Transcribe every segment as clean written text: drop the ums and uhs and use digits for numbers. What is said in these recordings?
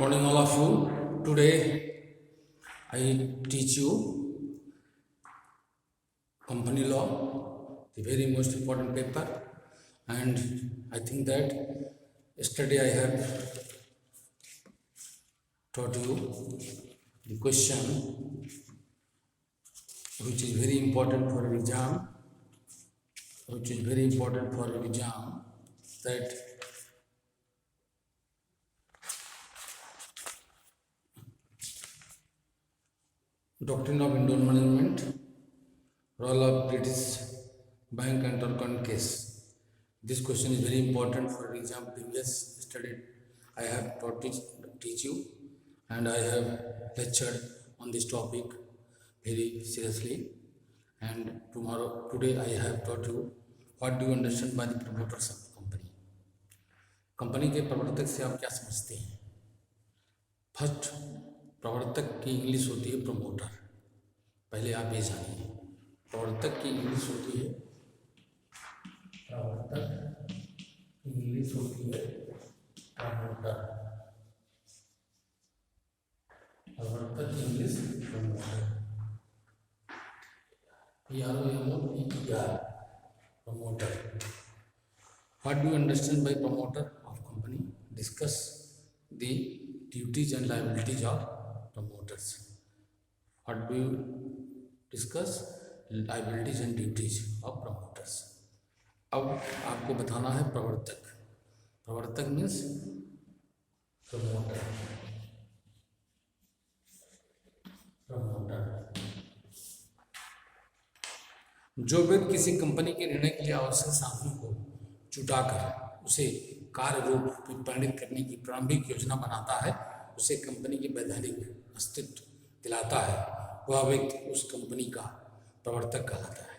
morning, all of you. Today I teach you company law, the very most important paper, and I think that yesterday I have taught you the question which is very important for exam, that doctrine of endowment management, role of British bank and Turkon case. This question is very important for exam. Previous study I have teach you, and I have lectured on this topic very seriously. And today I have taught you what do you understand by the promoters of company. Company के प्रवर्तक से आप क्या समझते हैं? First, प्रवर्तक की English होती है प्रमोटर. पहले आप ये जानिए, प्रवर्तक की इंग्लिश होती है प्रमोटर. प्रवर्तक English promoter. promoter. What do you understand by promoter of company? Discuss the duties and liabilities of promoters. What do you discuss? Liabilities and duties of promoters. अब आपको बताना है प्रवर्तक. प्रवर्तक मीन्स प्रमोटर. जो व्यक्ति किसी कंपनी के निर्णय के लिए आवश्यक साधनों को जुटाकर उसे कार्य रूप परिणित करने की प्रारंभिक योजना बनाता है, उसे कंपनी की वैधानिक अस्तित्व दिलाता है, वह व्यक्ति उस कंपनी का प्रवर्तक कहलाता है.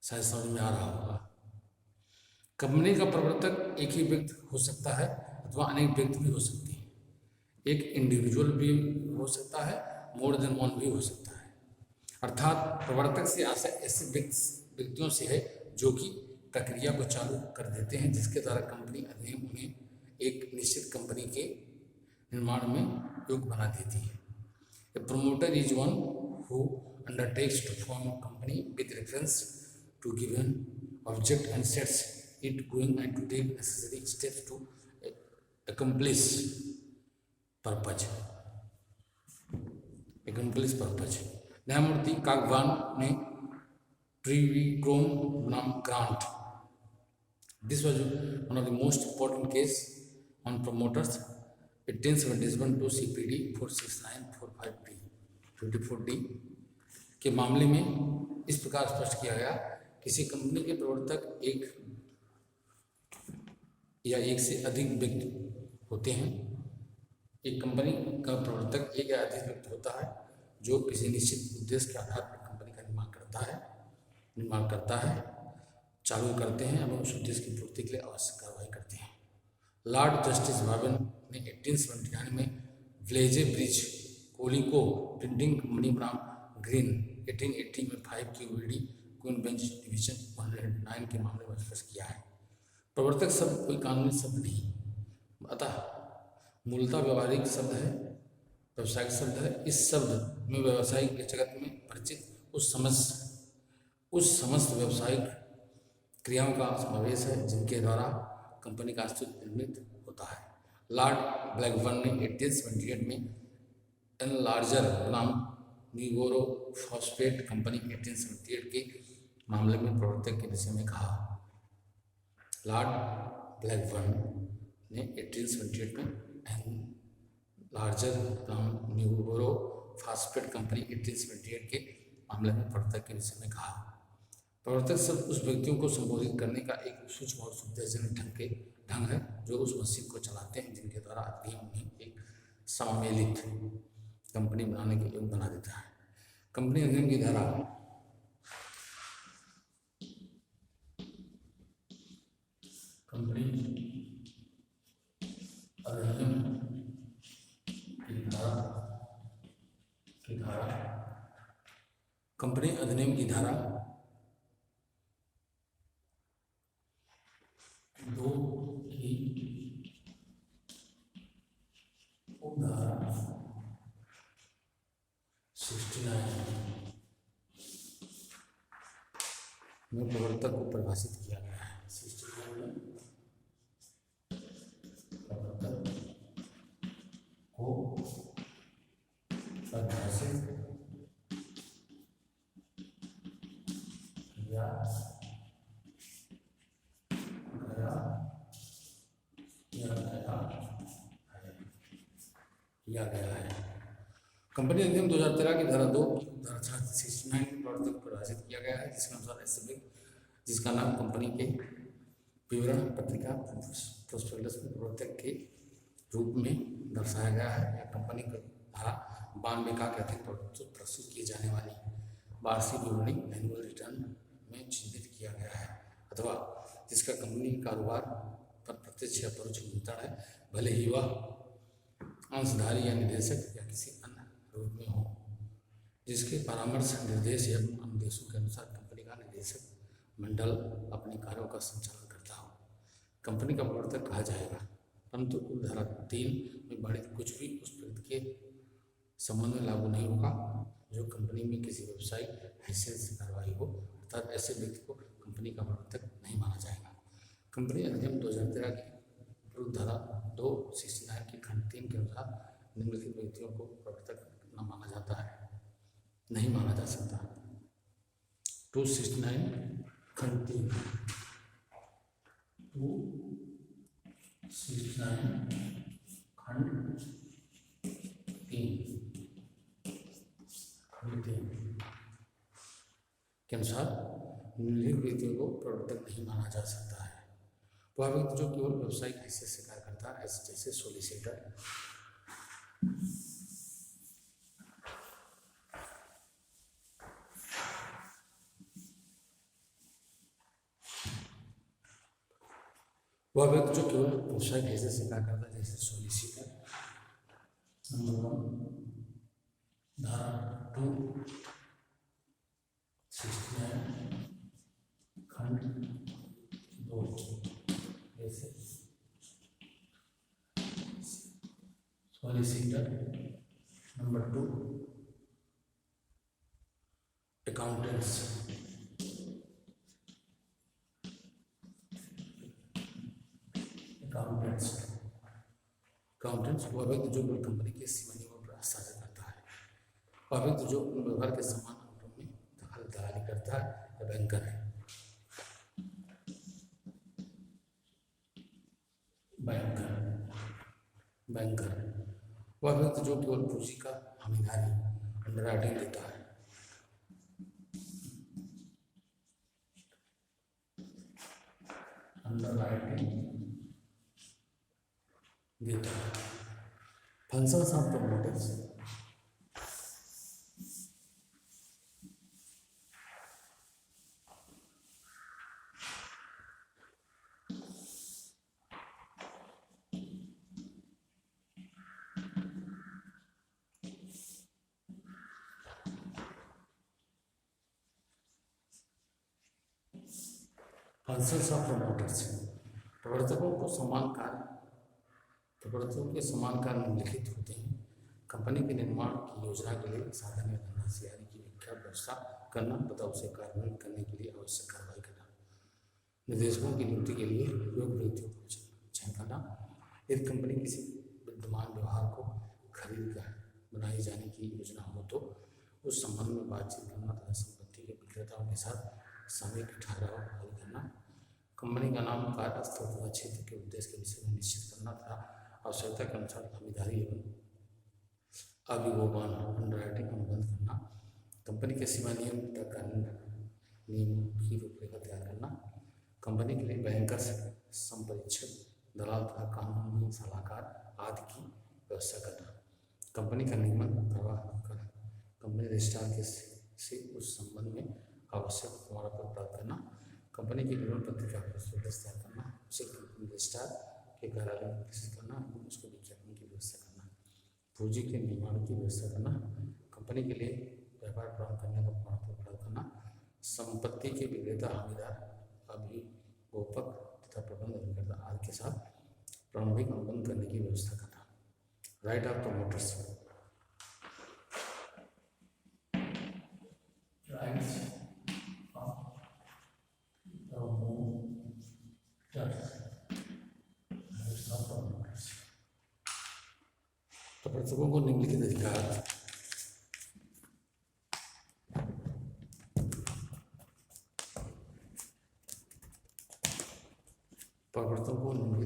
शायद समझ में आ रहा होगा. कंपनी का प्रवर्तक एक ही व्यक्ति हो सकता है अथवा अनेक व्यक्ति भी हो सकते हैं. एक इंडिविजुअल भी हो सकता है, मोर देन वन भी हो सकता है. अर्थात प्रवर्तक से आशय ऐसे व्यक्तियों से है जो कि प्रक्रिया को चालू कर देते हैं, जिसके द्वारा कंपनी अधिनियम उन्हें एक निश्चित कंपनी के निर्माण में योग्य बना देती है. A promoter is one who undertakes to form company with reference to given object and sets it going and to take necessary steps to accomplish purpose. न्यायमूर्ति कागवान ने ट्रिविक्रोम बनाम Grant. This was one of the most important case on promoters. 1871 to CPD 46945D 54D के मामले में इस प्रकार स्पष्ट किया गया, किसी कंपनी के प्रवर्तक एक या एक से अधिक व्यक्ति होते हैं. एक कंपनी का प्रवर्तक एक या अधिक व्यक्ति होता है जो किसी निश्चित उद्देश्य के आधार पर कंपनी का निर्माण करता है, चालू करते हैं एवं उस उद्देश्य की पूर्ति के लिए आवश्यक कार्रवाई करते हैं. लॉर्ड जस्टिस बाबन ने 1879 में व्लेजे ब्रिज कोलिको प्रिंटिंग कंपनी बनाम ग्रीन 1880 में 5 QVD क्वीन बेंच डिवीजन 109 के मामले में स्पष्ट किया है. प्रवर्तक शब्द कोई कानूनी शब्द नहीं, अतः मूलतः व्यावहारिक शब्द है, व्यवसायिक शब्द है. इस शब्द में व्यावसायिक के जगत में परिचित उस समस्त व्यावसायिक क्रियाओं का समावेश है जिनके द्वारा कंपनी का अस्तित्व निर्मित होता है. लॉर्ड ब्लैकबर्न ने 1878 में एनलार्जर बनाम न्यूबोरो फॉस्फेट कंपनी 1878 के मामले में प्रवर्तक के विषय में कहा. लॉर्ड ब्लैकबर्न ने 1878 में लार्जर बनाम न्यूबोरो फॉस्फेट कंपनी 1878 के मामले में प्रवर्तक के विषय में कहा. प्रवर्तक शब्द उस व्यक्तियों को संबोधित करने का एक सूक्ष्म और सुविधाजनक ढंग है जो उस मशीन को चलाते हैं जिनके द्वारा अधिनियम उन्हें एक सम्मिलित कंपनी बनाने के योग्य बना देता है. कंपनी अधिनियम की धारा कंपनी अधिनियम की धारा 2 की में प्रवर्तक को परिभाषित किया गया है। 69 में प्रवर्तक को परिभाषित किया गया है। कंपनी अधिनियम 2013 की धारा 2 धारा 69 प्रवर्तक परिभाषित किया गया है, जिसके अनुसार ऐसे व्यक्ति जिसका नाम कंपनी के विवरण पत्रिका प्रोस्पेक्टस में प्रवर्तक के रूप में दर्शाया गया है या कंपनी को धारा 92 का अधिक प्रस्तुत की जाने वाली वार्षिक विवरणी एनुअल रिटर्न में चिन्हित किया गया है, अथवा जिसका कंपनी के कारोबार पर प्रत्यक्ष या परोक्ष नियंत्रण है, भले ही वह अंशधारी या निदेशक या किसी अन्य रूप में हो, जिसके परामर्श निर्देश या अनुदेशों के अनुसार कंपनी का निदेशक मंडल अपने कार्यों का संचालन करता हो, कंपनी का प्रवर्तक कहा जाएगा। परंतु धारा 3 में वर्णित कुछ भी उस व्यक्ति के संबंध में लागू नहीं होगा जो कंपनी में किसी व्यावसायिक हैसियत से कार्रवाई हो, अर्थात ऐसे व्यक्ति को कंपनी का प्रवर्तक नहीं माना जाएगा। कंपनी अधिनियम 2013 की विरुद्ध धारा 269 की खंड 3 के अनुसार निम्नलिखित व्यक्तियों को प्रवर्तक न माना जाता है, नहीं माना जा सकता। 269 खंड 3 के अनुसार निम्नलिखित व्यक्तियों को प्रवर्तक नहीं माना जा सकता है। वह व्यक्ति जो केवल व्यावसायिक हैसियत से कार्य करता है, ऐसे जैसे सोलिसिटर, वह व्यक्ति जो केवल व्यावसायिक हैसियत से कार्य करता है, जैसे सोलिसिटर। नंबर 1 धारा 269 खंड 2 जैसे सॉलिसिटर। नंबर 2 अकाउंटेंट्स, वह व्यक्ति जो कंपनी के सीमा नियमों पर हस्ताक्षर करता है, वह व्यक्ति जो व्यवहार के समान अनुक्रम में दलाली करता है, या बैंकर है। बैंकर वह व्यक्ति जो केवल पूंजी का हमीदारी अंडरराइटिंग देता है। फंक्शंस ऑफ प्रमोटर्स, प्रवर्तकों के समान कार्य निम्नलिखित होते हैं। कंपनी के निर्माण की योजना के लिए साधन या धनराशि आदि की व्यवस्था करना तथा उसे कार्यान्वित करने के लिए आवश्यक कार्रवाई करना, निदेशकों की नियुक्ति के लिए योग्य व्यक्तियों को चयन करना, यदि कंपनी किसी विद्यमान व्यवहार को खरीद कर बनाई जाने की योजना हो तो उस संबंध में बातचीत करना तथा संपत्ति के विक्रेताओं के साथ सामयिक ठहराव हल करना, कंपनी का नाम, कार्यस्थल तथा क्षेत्र के उद्देश्य के विषय में निश्चित करना तथा आवश्यकता के अनुसार हमीदारी एवं अभिगोपन अंडरराइटिंग अनुबंध करना, कंपनी के सीमा नियम तथा नियमों की रूपरेखा तैयार करना, कंपनी के लिए बैंकर्स, संपरीक्षक, दलाल तथा कानूनी सलाहकार आदि की व्यवस्था करना, कंपनी का निगमन करवा कर कंपनी रजिस्ट्रार के से उस संबंध में आवश्यक प्रमाणपत्र प्राप्त करना, कंपनी की विवरण पत्रिका तैयार करना, उसे रजिस्ट्रार के कार्यालय में प्रस्तुत करना, उसको विज्ञापन की व्यवस्था करना, पूंजी के निर्माण की व्यवस्था करना, कंपनी के लिए व्यापार प्रारंभ करने का प्रमाणपत्र प्राप्त करना, संपत्ति के विक्रेता, हमीदार, अभिगोपक तथा प्रबंध अभिकर्ता आदि के साथ प्रारंभिक अनुबंध करने की व्यवस्था करना। राइट ऑफ प्रमोटर्स, प्रवर्तकों को निम्नलिखित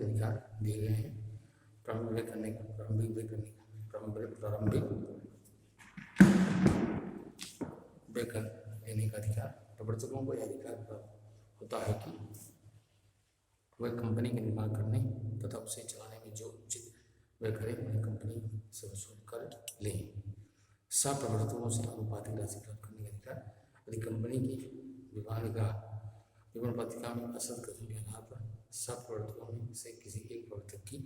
अधिकार दिए गए हैं। प्रारंभिक व्यय करने का लेने का अधिकार। प्रवर्तकों को यह अधिकार प्राप्त होता है कि वह कंपनी का निर्माण करने तथा उसे चलाने में जो उचित व्यय करें उन्हें कंपनी से वसूल कर लें। प्रवर्तकों से अनुपातिक राशि प्राप्त करने का अधिकार। यदि कंपनी की विवरण पत्रिका में असद कथन के आधार पर प्रवर्तकों में से किसी एक प्रवर्तक की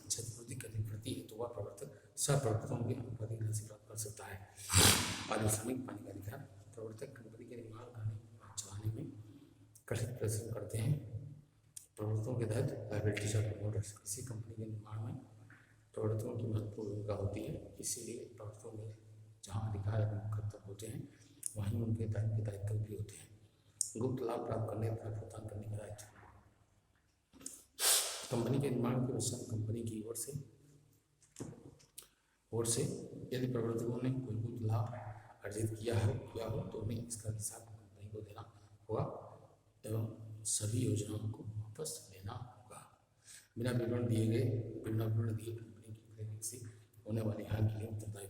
क्षतिपूर्ति करनी पड़ती है तो वह प्रवर्तक प्रवर्तकों की अनुपातिक राशि प्राप्त कर सकता है। पारिश्रमिक पाने का अधिकार। प्रवर्तक कंपनी के निर्माण करने और चलाने में कठिन परिश्रम करते हैं। प्रवर्तकों के तहत लायबिलिटी चार्ट प्रोमोटर्स। किसी कंपनी के निर्माण में प्रवर्तकों की महत्वपूर्ण भूमिका होती है, इसीलिए प्रवर्तकों में जहाँ अधिकार एवं कर्तव्य होते हैं वहीं उनके दायित्व भी होते हैं। गुप्त लाभ प्राप्त करने तथा भुगतान करने का दायित्व। कंपनी के निर्माण के पश्चात कंपनी की ओर से यदि प्रवर्तकों ने कोई गुप्त लाभ अर्जित किया हो तो उन्हें इसका हिसाब कंपनी को देना होगा एवं सभी योजनाओं को वापस लेना होगा। बिना विवरण दिए कंपनी की से होने वाली हानि के लिए उत्तरदायी।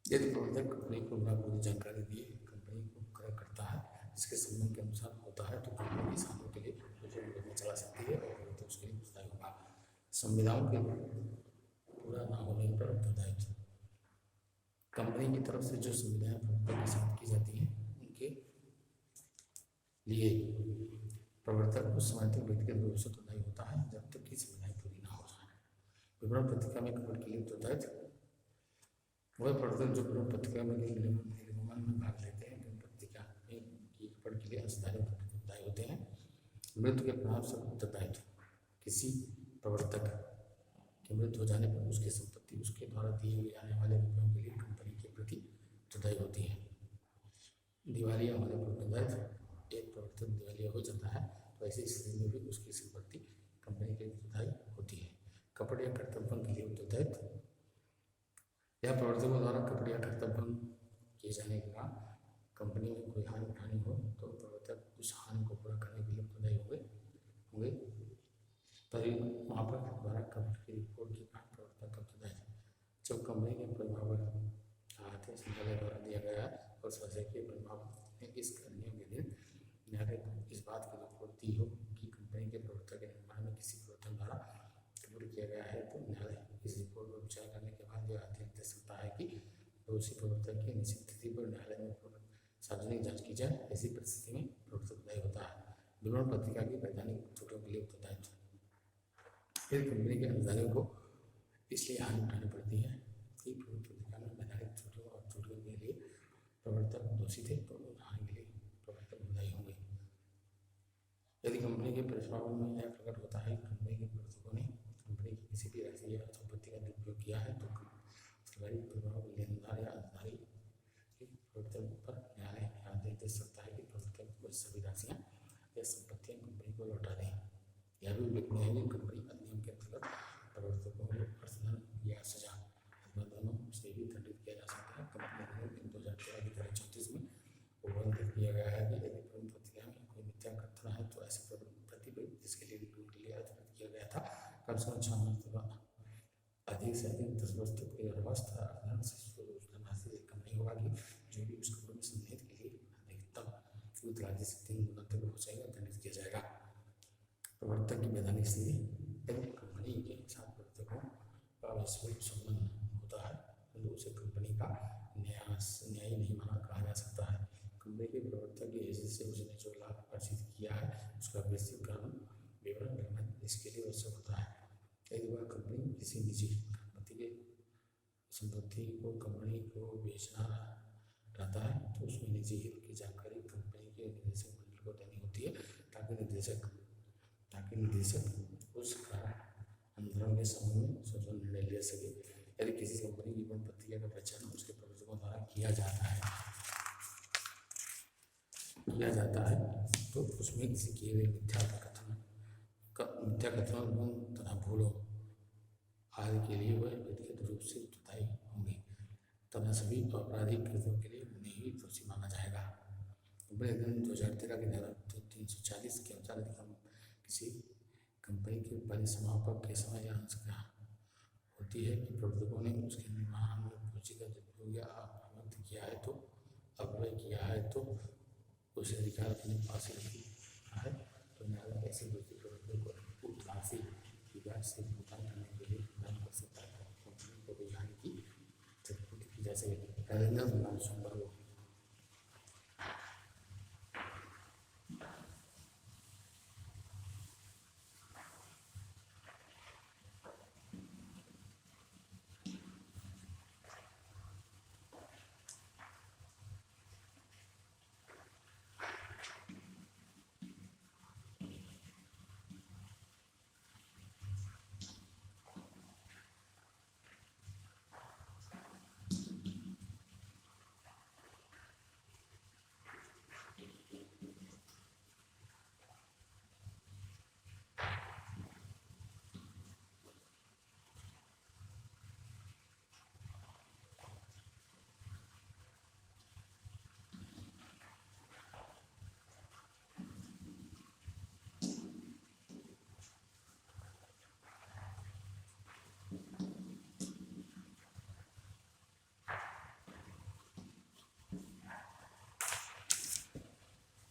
यदि प्रवर्तक कंपनी को बिना पूरी जानकारी दिए कंपनी को क्रय करता है जिसके संबंध के अनुसार होता है तो कंपनी किसानों के लिए योजना चला सकती है और तो उसके लिए उत्तरदायी होगा। संविदाओं के पूरा न होने पर उत्तरदायित्व। कंपनी की तरफ से जो सुविधाएं प्रवर्तक के साथ की जाती हैं उनके लिए प्रवर्तक उस समय तक व्यक्तिगत रूप से उत्तरदायी होता है जब तक की सुविधाएं पूरी न हो जाए। विवरण पत्रिका में खबर के लिए उत्तरदायित्व। वह प्रवर्तक जो विवरण पत्रिका में निर्गमन में भाग लेते हैं विवरण पत्रिका में की खबर के लिए उत्तरदायी होते हैं। मृत्यु के प्रभाव से उत्तरदायित्व। किसी प्रवर्तक के मृत्यु हो जाने पर उसकी संपत्ति उसके द्वारा दिए जाने वाले रुपयों के लिए कंपनी के प्रति उत्तरदायी होती है। दिवालिया होने पर उत्तरदायित्व। एक प्रवर्तक दिवालिया हो जाता है तो ऐसी स्थिति में भी उसकी संपत्ति कंपनी के उत्तरदायी होती है। कपट या कर्तव्य के लिए उत्तरदायित्व। यह प्रवर्तकों द्वारा कपट या कर्तव्य किए जाने के बाद कंपनी में कोई हानि उठानी हो तो प्रवर्तक उस हानि को पूरा करने के लिए उत्तरदायी होंगे। परिमापक द्वारा कपट की रिपोर्ट के बाद प्रवर्तक का उत्तरदायित्व। जब कंपनी के परिमापक आदेश न्यायालय द्वारा दिया गया और शासकीय परिमापक ने इस निर्णय के दिन न्यायालय को इस बात की रिपोर्ट दी हो कि कंपनी के प्रवर्तक के निर्माण में किसी प्रवर्तन द्वारा कबूल किया गया है तो न्यायालय इस रिपोर्ट पर विचार करने के बाद यह आदेश दे सकता है कि दोषी प्रवर्तक की निश्चित तिथि पर न्यायालय में सार्वजनिक जांच की जाए। ऐसी परिस्थिति में प्रवर्तक उत्तरदायी होता है। विवरण पत्रिका की वैधानिक त्रुटियों के लिए उत्तरदायित्व। फिर कंपनी के अधिकारियों को इसलिए हानि उठानी पड़ती है कि विवरण पत्रिका में वैधानिक त्रुटियों और त्रुटियों के लिए प्रवर्तक दोषी थे तो उन हानि के लिए प्रवर्तक उत्तरदायी होंगे। यदि कंपनी के परिचालन में यह प्रकट होता है कि कंपनी के प्रवर्तकों ने कंपनी की किसी भी राशि या संपत्ति का दुरुपयोग किया है तो सरकारी प्रभाव लेनदार या अधिकारी के प्रवर्तन पर न्यायालय आदेश दे सकता है कि प्रवर्तक को सभी राशियाँ या संपत्तियाँ कंपनी को लौटा दें। यह भी उल्लेखनीय है कि कंपनी अधिनियम के अंतर्गत प्रवर्तकों को अर्थदंड या सजा अथवा दोनों से भी दंडित किया जा सकता है। कंपनी अधिनियम 2013 की धारा 34 में उल्लेख किया गया है कि यदि प्रवरण पत्रिका में कोई मिथ्या कथन है तो ऐसे प्रतिबद्ध जिसके लिए रिपोर्ट के लिए अधिकृत किया गया था कम से कम 6 माह तक अधिक से अधिक 10 वर्ष तक कारावास तथा अर्थदंड से राशि से कम नहीं होगा कि जो भी उस खबर में संदेहित के लिए अधिकतम विरुद्ध राज्य से 3 गुना तक हो जाएगा दंडित किया जाएगा। प्रवर्तक की वैधानिक स्थिति। यदि कंपनी के साथ प्रवर्तकों का वास्तविक संबंध होता है तो उसे कंपनी का न्यायी नहीं कहा जा सकता है। कंपनी के प्रवर्तक की हैसियत से उसने जो लाभ अर्जित किया है उसका विस्तृत कारण विवरण रखना इसके लिए आवश्यक होता है। यदि वह कंपनी किसी निजी संपत्ति को कंपनी को बेचना रहता है तो उसमें निजी हित की जानकारी कंपनी के निदेशक मंडल को देनी होती है ताकि निदेशक उस अंतरण के संबंध में स्वतंत्र निर्णय ले सके। यदि किसी कंपनी की विवरण पत्रिका का पहचान उसके प्रवर्तकों द्वारा किया जाता है तो उसमें किसी किए हुए मिथ्या कथन एवं तथा भूलों आदि के लिए वह व्यक्तिगत रूप से उत्तरदायी होंगे तथा सभी आपराधिक कृत्यों के लिए उन्हें ही दोषी माना जाएगा। बड़े दिन 2013 की धारा 340 के अनुसार यदि हम किसी कंपनी के परिसमापक के समय यह आशंका होती है कि प्रवर्तकों ने उसके निर्माण में पूंजीगत उपयोग या अव्यक्त किया है तो अव्यय किया है तो उसे अधिकार अपने पास ही रखा है तो न्यायालय ऐसे दोषी प्रवर्तकों को उक्त राशि की ब्याज से भुगतान करने के लिए प्रदान कर सकता है और कंपनी को कोई हानि की क्षतिपूर्ति की जा सकेगी।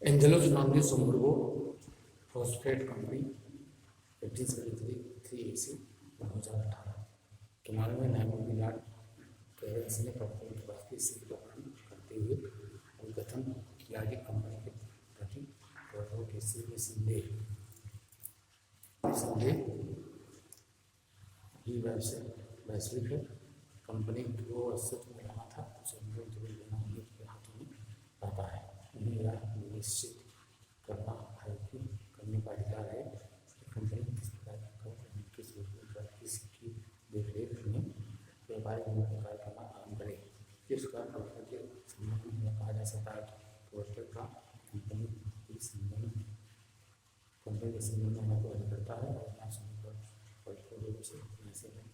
एंजेलो नामनी सोमबर्गो फॉस्फेट कंपनी 1573 AC 2018 के मामले में न्यायमूर्ति लॉर्ड क्लेरेंस ने प्रवर्तन के बाद की स्थिति का वर्णन करते हुए अवगतन किया कि कंपनी के प्रति प्रवर्तकों की स्थिति में संदेह ही वैश्विक है। कंपनी जो अस्तित्व में रहा था उसे तुरंत लेना उन्हीं के हाथों में रहता है। उन्हें यह निश्चित करने का अधिकार है कि कंपनी किस प्रकार किस किसकी देखरेख में व्यापारिक कार्य करना आरम्भ करे। इस प्रकार प्रवर्तक के संबंध में कहा जा सकता है कि प्रवर्तक का कंपनी के संबंध में महत्व अधिक करता है और न समय पर रूप से ऐसे में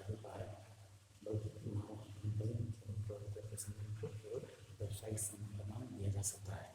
होता है कंपनी प्रवर्तक के संबंध को केवल व्यावसायिक संबंध का नाम दिया जा सकता है।